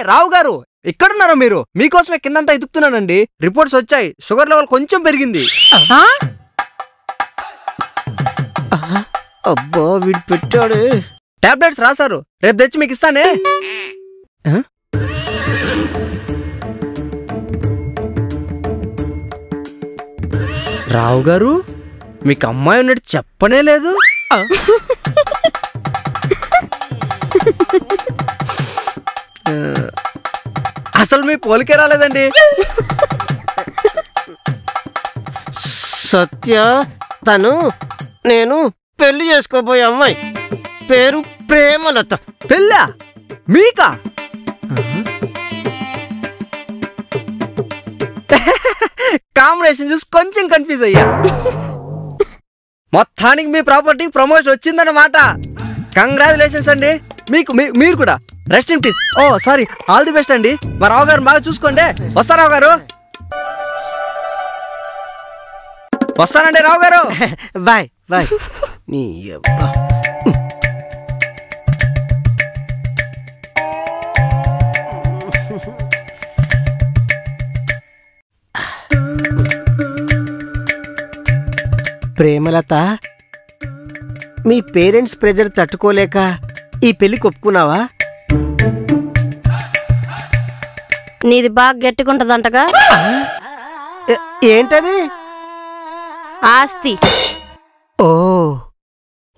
రావు గారు ఎక్కడున్నారో మీరు? మీకోసమే కిందంతా ఎదుగుతున్నానండి. రిపోర్ట్స్ వచ్చాయి, షుగర్ లెవెల్ కొంచెం పెరిగింది. అబ్బా వీడు పెట్టాడు. టాబ్లెట్స్ రాశారు, రేపు తెచ్చి మీకు ఇస్తానే. రావు గారు మీకు అమ్మాయి ఉన్నట్టు చెప్పనే లేదు. అసలు మీ పోలికే రాలేదండి. సత్య తను నేను పెళ్లి చేసుకోబోయే అమ్మాయి, పేరు ప్రేమలత. పెళ్ళా మీకా? కాంబినేషన్ చూసి కొంచెం కన్ఫ్యూజ్ అయ్యా. మొత్తానికి మీ ప్రాపర్టీ ప్రమోషన్ వచ్చిందన్నమాట. కంగ్రాచులేషన్స్ అండి. మీకు మీరు కూడా rest in peace. Oh sorry, all the best అండి. మా రావు గారు బాగా చూసుకోండి. వస్తా రావు గారు. వస్తానండి రావు గారు. Bye bye. నీ అబ్బా ప్రేమలత, మీ పేరెంట్స్ ప్రెజర్ తట్టుకోలేక ఈ పెళ్లి ఒప్పుకున్నావా? నీది బాగా గట్టిగుంటదంటగా. ఏంటది? ఆస్తి. ఓ,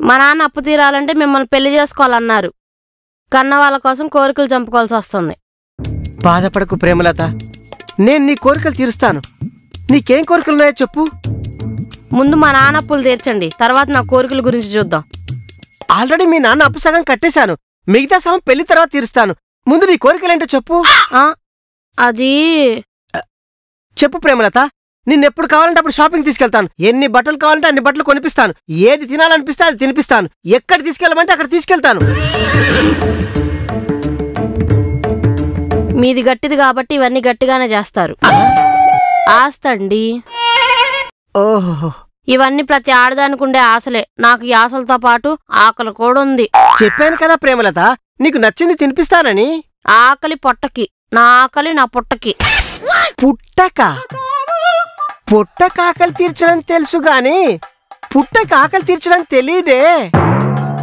మా నాన్న అప్పు తీరాలంటే మిమ్మల్ని పెళ్లి చేసుకోవాలన్నారు. కన్న వాళ్ళ కోసం కోరికలు చంపుకోవాల్సి వస్తుంది. బాధపడకు ప్రేమలత, నేను నీ కోరికలు తీరుస్తాను. నీకేం కోరికలున్నాయో చెప్పు. ముందు మా నాన్న అప్పులు తీర్చండి, తర్వాత నా కోరికల గురించి చూద్దాం. ఆల్రెడీ మీ నాన్న అప్పు సగం కట్టేశాను, మిగతా సగం పెళ్లి తర్వాత తీరుస్తాను. ముందు నీ కోరికలేంటో చెప్పు. అది చెప్పు ప్రేమలత, నిన్నెప్పుడు కావాలంటే అప్పుడు షాపింగ్ తీసుకెళ్తాను. ఎన్ని బట్టలు కావాలంటే అన్ని బట్టలు కొనిపిస్తాను. ఏది తినాలనిపిస్తే అది తినిపిస్తాను. ఎక్కడ తీసుకెళ్ళమంటే అక్కడ తీసుకెళ్తాను. మీది గట్టిది కాబట్టి ఇవన్నీ గట్టిగానే చేస్తారు. ఆస్తండి. ఓహో, ఇవన్నీ ప్రతి ఆడదానికి ఉండే ఆశలే. నాకు ఈ ఆశలతో పాటు ఆకలి కూడా ఉంది. చెప్పాను కదా ప్రేమలత, నీకు నచ్చింది తినిపిస్తానని. ఆకలి పొట్టకి, నా ఆకలి నా పుట్టకి. పుట్టక? పుట్టక ఆకలి తీర్చడం తెలుసు గాని పుట్టక ఆకలి తీర్చడం తెలీదే.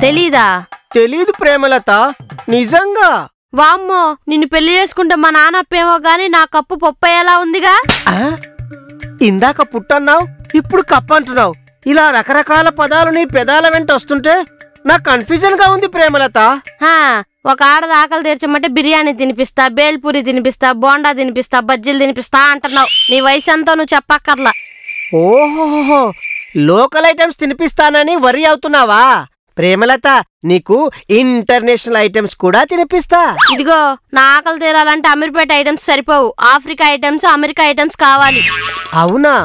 తెలీదా? తెలీదు ప్రేమలత, నిజంగా. వామ్మో, నిన్ను పెళ్లి చేసుకుంటే మా నాన్న అప్పేమో గాని నా కప్పు పప్పయ్యేలా ఉందిగా. ఇందాక పుట్టన్నావు, ఇప్పుడు కప్పు అంటున్నావు. ఇలా రకరకాల పదాలు నీ పెదాల వెంట వస్తుంటే నాకు కన్ఫ్యూజన్ గా ఉంది ప్రేమలత. ఒక ఆడది ఆకలి తీర్చమంటే బిర్యానీ తినిపిస్తా, బేల్పూరి తినిపిస్తా, బోండా తినిపిస్తా, బజ్జీలు తినిపిస్తా అంటున్నావు. నీ వయసు ఎంతో నువ్వు చెప్పక్కర్లా. ఓహోహో, లోకల్ ఐటమ్స్ తినిపిస్తానని వరి అవుతున్నావా ప్రేమలత? నీకు ఇంటర్నేషనల్ ఐటమ్స్ కూడా తినిపిస్తా. ఇదిగో, నా ఆకలి తీరాలంటే అమీర్పేట ఐటమ్స్ సరిపోవు. ఆఫ్రికా ఐటమ్స్, అమెరికా ఐటమ్స్ కావాలి. అవునా?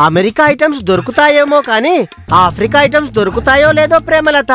అమెరికా ఐటమ్స్ దొరుకుతాయేమో కానీ ఆఫ్రికా ఐటమ్స్ దొరుకుతాయో లేదో ప్రేమలత.